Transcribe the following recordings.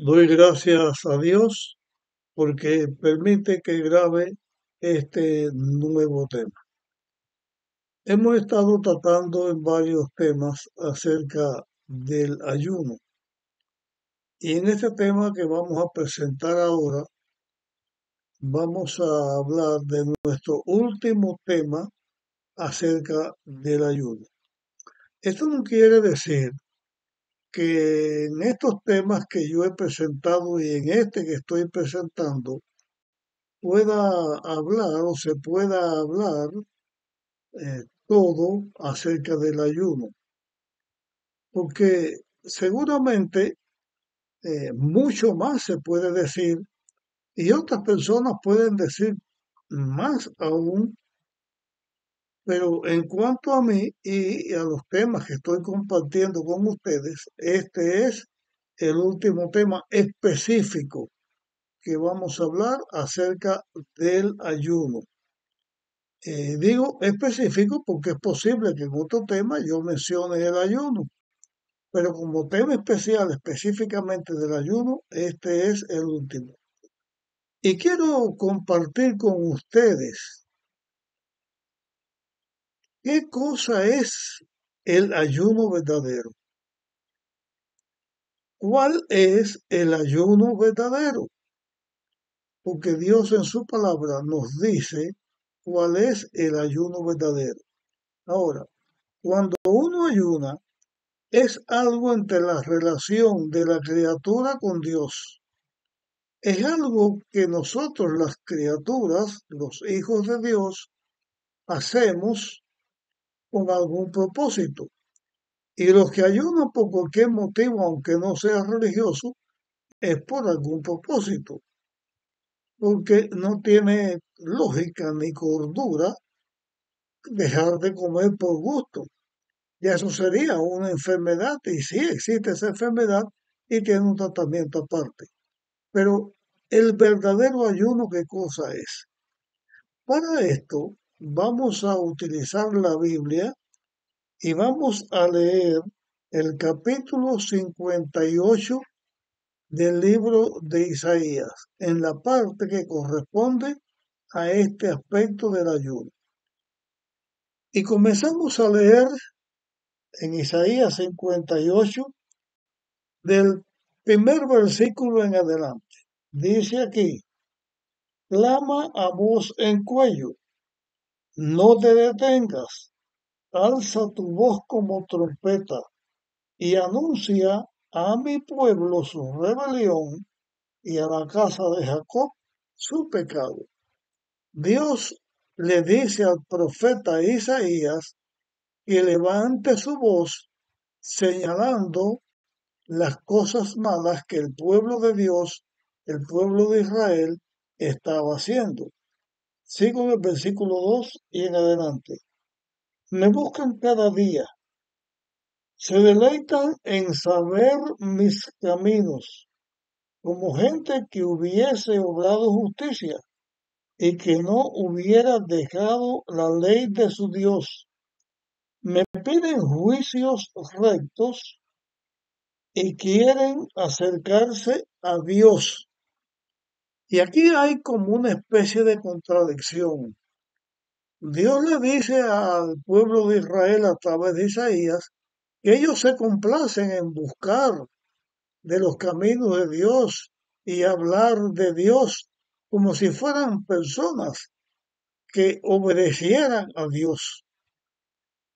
Doy gracias a Dios porque permite que grabe este nuevo tema. Hemos estado tratando en varios temas acerca del ayuno y en este tema que vamos a presentar ahora vamos a hablar de nuestro último tema acerca del ayuno. Esto no quiere decir que en estos temas que yo he presentado y en este que estoy presentando pueda hablar o se pueda hablar todo acerca del ayuno, porque seguramente mucho más se puede decir y otras personas pueden decir más aún, pero en cuanto a mí y a los temas que estoy compartiendo con ustedes, este es el último tema específico que vamos a hablar acerca del ayuno. Digo específico porque es posible que en otro tema yo mencione el ayuno, pero como tema especial específicamente del ayuno, este es el último. Y quiero compartir con ustedes qué cosa es el ayuno verdadero. ¿Cuál es el ayuno verdadero? Porque Dios en su palabra nos dice cuál es el ayuno verdadero. Ahora, cuando uno ayuna, es algo entre la relación de la criatura con Dios. Es algo que nosotros las criaturas, los hijos de Dios, hacemos con algún propósito. Y los que ayunan por cualquier motivo, aunque no sea religioso, es por algún propósito. Porque no tiene lógica ni cordura dejar de comer por gusto. Y eso sería una enfermedad, y sí existe esa enfermedad y tiene un tratamiento aparte. Pero el verdadero ayuno, ¿qué cosa es? Para esto vamos a utilizar la Biblia y vamos a leer el capítulo 58 del libro de Isaías, en la parte que corresponde a este aspecto del ayuno. Y comenzamos a leer en Isaías 58 del primer versículo en adelante. Dice aquí: clama a voz en cuello, no te detengas, alza tu voz como trompeta y anuncia a mi pueblo su rebelión y a la casa de Jacob su pecado. Dios le dice al profeta Isaías que levante su voz señalando las cosas malas que el pueblo de Dios, el pueblo de Israel, estaba haciendo. Sigo en el versículo 2 y en adelante. Me buscan cada día, se deleitan en saber mis caminos, como gente que hubiese obrado justicia y que no hubiera dejado la ley de su Dios. Me piden juicios rectos y quieren acercarse a Dios. Y aquí hay como una especie de contradicción. Dios le dice al pueblo de Israel a través de Isaías que ellos se complacen en buscar de los caminos de Dios y hablar de Dios como si fueran personas que obedecieran a Dios.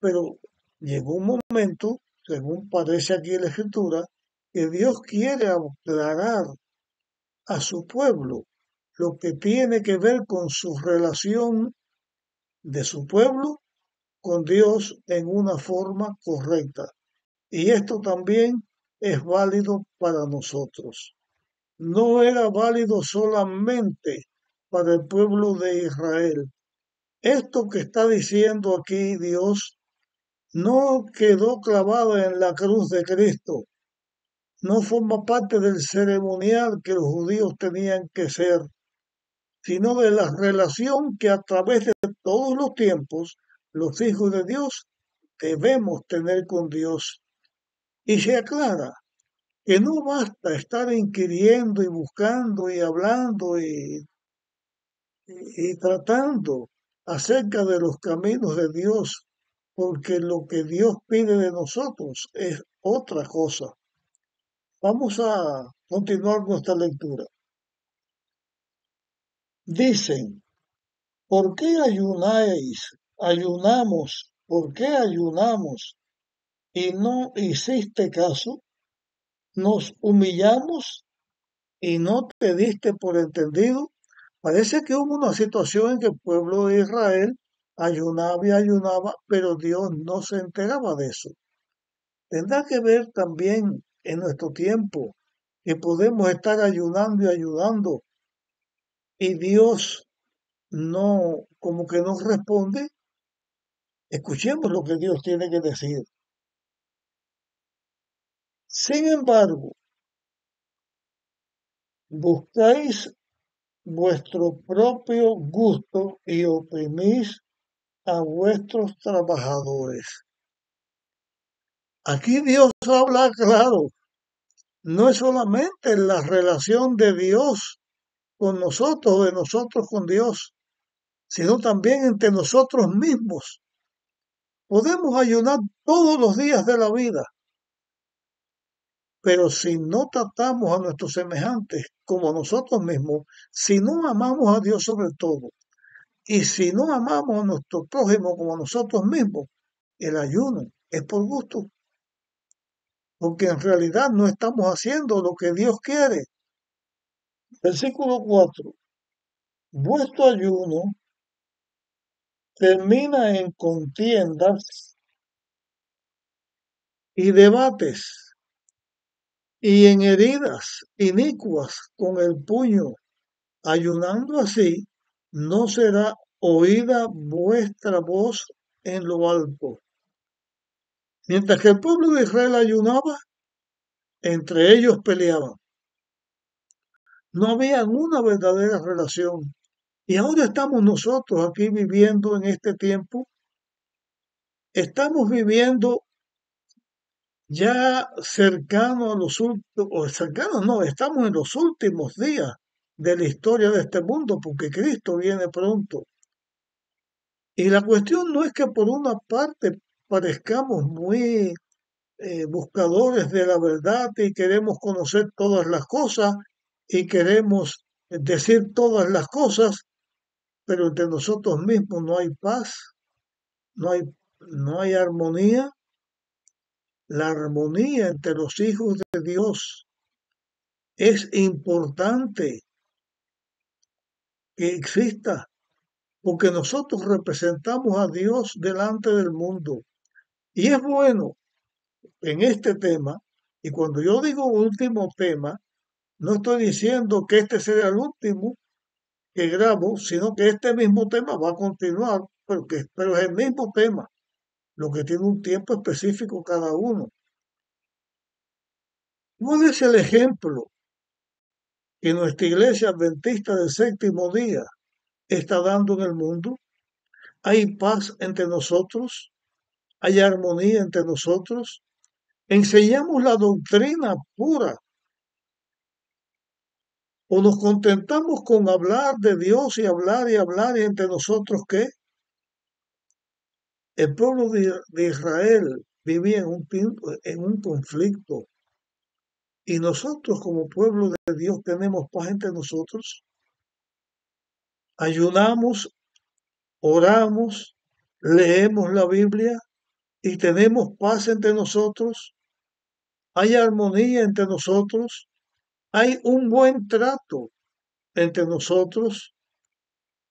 Pero llegó un momento, según parece aquí en la Escritura, que Dios quiere aclarar a su pueblo lo que tiene que ver con su relación de su pueblo con Dios en una forma correcta. Y esto también es válido para nosotros. No era válido solamente para el pueblo de Israel. Esto que está diciendo aquí Dios no quedó clavado en la cruz de Cristo, no forma parte del ceremonial que los judíos tenían que ser, sino de la relación que a través de todos los tiempos los hijos de Dios debemos tener con Dios. Y se aclara que no basta estar inquiriendo y buscando y hablando y tratando acerca de los caminos de Dios, porque lo que Dios pide de nosotros es otra cosa. Vamos a continuar nuestra lectura. Dicen, ¿por qué ayunáis? Ayunamos, ¿por qué ayunamos? Y no hiciste caso. Nos humillamos y no te diste por entendido. Parece que hubo una situación en que el pueblo de Israel ayunaba y ayunaba, pero Dios no se enteraba de eso. Tendrá que ver también en nuestro tiempo que podemos estar ayunando y ayudando y Dios no, como que nos responde. Escuchemos lo que Dios tiene que decir. Sin embargo, buscáis vuestro propio gusto y oprimís a vuestros trabajadores. Aquí Dios habla claro, no es solamente la relación de Dios con nosotros, de nosotros con Dios, sino también entre nosotros mismos. Podemos ayunar todos los días de la vida, pero si no tratamos a nuestros semejantes como nosotros mismos, si no amamos a Dios sobre todo, y si no amamos a nuestro prójimo como a nosotros mismos, el ayuno es por gusto, porque en realidad no estamos haciendo lo que Dios quiere. Versículo 4. Vuestro ayuno termina en contiendas y debates y en heridas inicuas con el puño. Ayunando así, no será oída vuestra voz en lo alto. Mientras que el pueblo de Israel ayunaba, entre ellos peleaban. No había una verdadera relación. Y ahora estamos nosotros aquí viviendo en este tiempo. Estamos viviendo ya cercano a los últimos, o cercanos no, estamos en los últimos días de la historia de este mundo, porque Cristo viene pronto. Y la cuestión no es que por una parte parezcamos muy buscadores de la verdad y queremos conocer todas las cosas y queremos decir todas las cosas, pero entre nosotros mismos no hay paz, no hay, no hay armonía. La armonía entre los hijos de Dios es importante que exista, porque nosotros representamos a Dios delante del mundo. Y es bueno en este tema, y cuando yo digo último tema, no estoy diciendo que este será el último que grabo, sino que este mismo tema va a continuar, pero es el mismo tema, lo que tiene un tiempo específico cada uno. ¿Cuál es el ejemplo que nuestra iglesia adventista del séptimo día está dando en el mundo? ¿Hay paz entre nosotros? ¿Hay armonía entre nosotros? ¿Enseñamos la doctrina pura o nos contentamos con hablar de Dios y hablar y entre nosotros qué? El pueblo de Israel vivía en un conflicto y nosotros como pueblo de Dios tenemos paz entre nosotros. Ayunamos, oramos, leemos la Biblia y tenemos paz entre nosotros. Hay armonía entre nosotros. Hay un buen trato entre nosotros.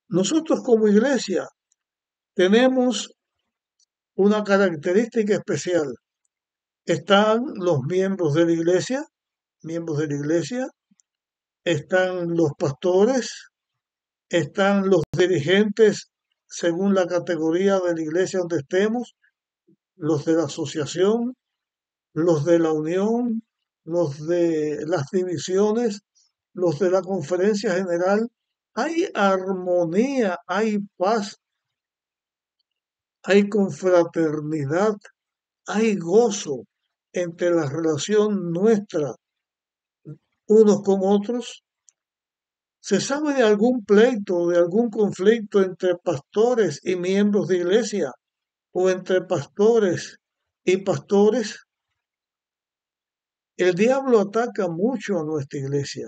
Nosotros como iglesia tenemos una característica especial. Están los miembros de la iglesia, están los pastores, están los dirigentes según la categoría de la iglesia donde estemos, los de la asociación, los de la unión, los de las divisiones, los de la conferencia general. Hay armonía, hay paz, hay confraternidad, hay gozo entre la relación nuestra unos con otros? ¿Se sabe de algún pleito, de algún conflicto entre pastores y miembros de iglesia o entre pastores y pastores? El diablo ataca mucho a nuestra iglesia.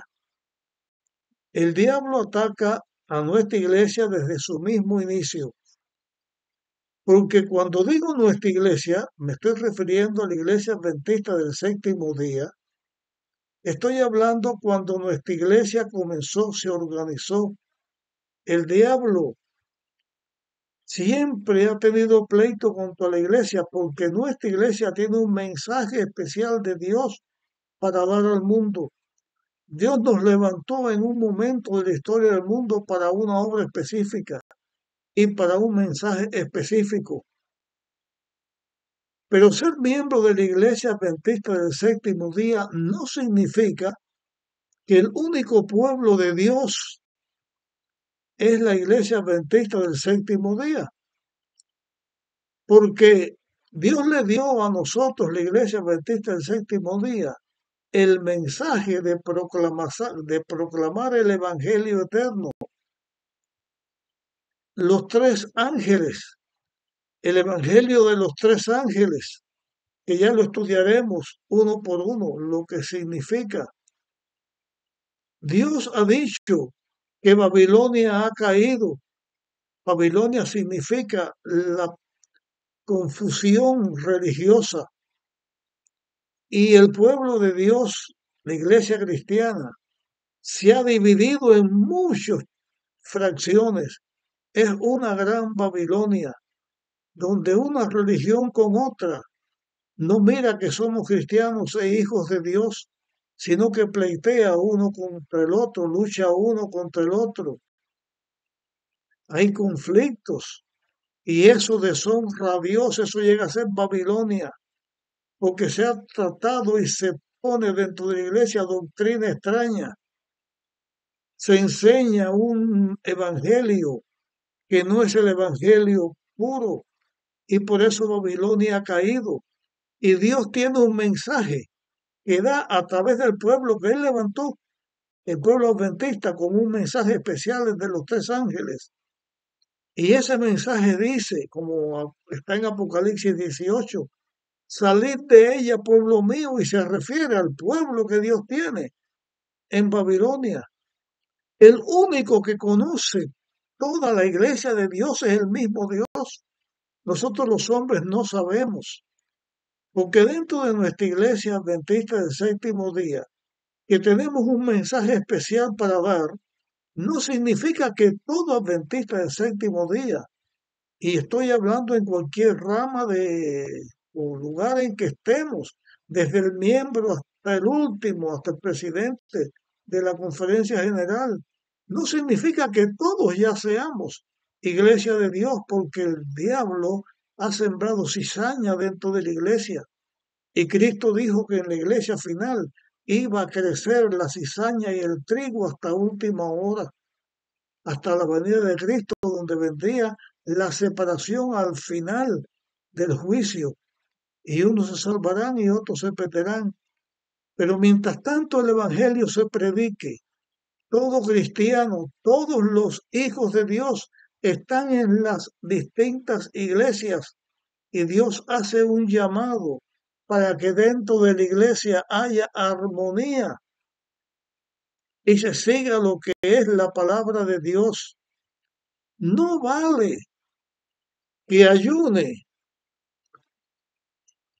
El diablo ataca a nuestra iglesia desde su mismo inicio. Porque cuando digo nuestra iglesia, me estoy refiriendo a la iglesia adventista del séptimo día. Estoy hablando cuando nuestra iglesia comenzó, se organizó. El diablo siempre ha tenido pleito contra la iglesia porque nuestra iglesia tiene un mensaje especial de Dios para dar al mundo. Dios nos levantó en un momento de la historia del mundo para una obra específica y para un mensaje específico. Pero ser miembro de la Iglesia Adventista del Séptimo Día no significa que el único pueblo de Dios es la Iglesia Adventista del Séptimo Día, porque Dios le dio a nosotros, la Iglesia Adventista del Séptimo Día, el mensaje de proclamar el Evangelio eterno. Los tres ángeles, el Evangelio de los tres ángeles, que ya lo estudiaremos uno por uno, lo que significa. Dios ha dicho que Babilonia ha caído. Babilonia significa la confusión religiosa. Y el pueblo de Dios, la iglesia cristiana, se ha dividido en muchas fracciones. Es una gran Babilonia, donde una religión con otra no mira que somos cristianos e hijos de Dios, sino que pleitea uno contra el otro, lucha uno contra el otro. Hay conflictos y eso deshonra a Dios, eso llega a ser Babilonia, porque se ha tratado y se pone dentro de la iglesia doctrina extraña. Se enseña un evangelio que no es el evangelio puro y por eso Babilonia ha caído. Y Dios tiene un mensaje que da a través del pueblo que Él levantó, el pueblo adventista, con un mensaje especial de los tres ángeles. Y ese mensaje dice, como está en Apocalipsis 18, salid de ella, pueblo mío, y se refiere al pueblo que Dios tiene en Babilonia. El único que conoce toda la iglesia de Dios es el mismo Dios. Nosotros los hombres no sabemos, porque dentro de nuestra iglesia adventista del séptimo día, que tenemos un mensaje especial para dar, no significa que todo adventista del séptimo día, y estoy hablando en cualquier rama de o lugar en que estemos, desde el miembro hasta el último, hasta el presidente de la conferencia general, no significa que todos ya seamos iglesia de Dios, porque el diablo ha sembrado cizaña dentro de la iglesia. Y Cristo dijo que en la iglesia final iba a crecer la cizaña y el trigo hasta última hora, hasta la venida de Cristo, donde vendría la separación al final del juicio, y unos se salvarán y otros se perderán. Pero mientras tanto el Evangelio se predique, todo cristiano, todos los hijos de Dios están en las distintas iglesias y Dios hace un llamado para que dentro de la iglesia haya armonía y se siga lo que es la palabra de Dios. No vale que ayune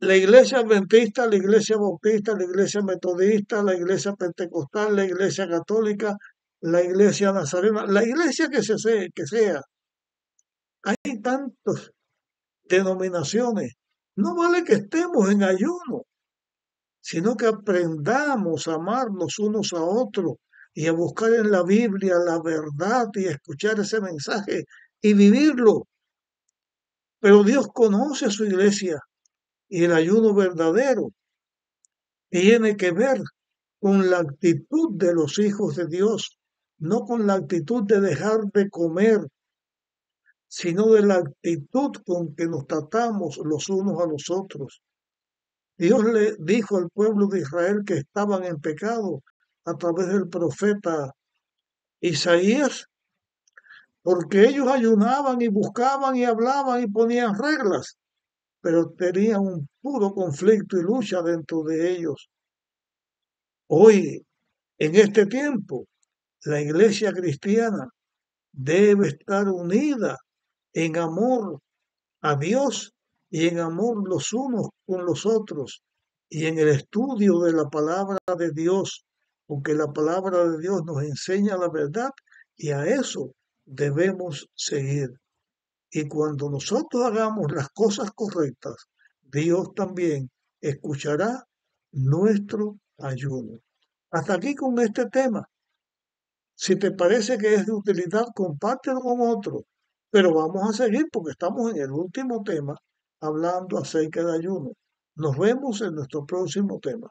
la iglesia adventista, la iglesia bautista, la iglesia metodista, la iglesia pentecostal, la iglesia católica, la iglesia nazarena, la iglesia que sea. Hay tantas denominaciones. No vale que estemos en ayuno, sino que aprendamos a amarnos unos a otros y a buscar en la Biblia la verdad y a escuchar ese mensaje y vivirlo. Pero Dios conoce a su iglesia y el ayuno verdadero tiene que ver con la actitud de los hijos de Dios, no con la actitud de dejar de comer, sino de la actitud con que nos tratamos los unos a los otros. Dios le dijo al pueblo de Israel que estaban en pecado a través del profeta Isaías, porque ellos ayunaban y buscaban y hablaban y ponían reglas, pero tenían un puro conflicto y lucha dentro de ellos. Hoy, en este tiempo, la iglesia cristiana debe estar unida en amor a Dios y en amor los unos con los otros y en el estudio de la palabra de Dios, porque la palabra de Dios nos enseña la verdad y a eso debemos seguir. Y cuando nosotros hagamos las cosas correctas, Dios también escuchará nuestro ayuno. Hasta aquí con este tema. Si te parece que es de utilidad, compártelo con otro. Pero vamos a seguir porque estamos en el último tema hablando acerca de ayuno. Nos vemos en nuestro próximo tema.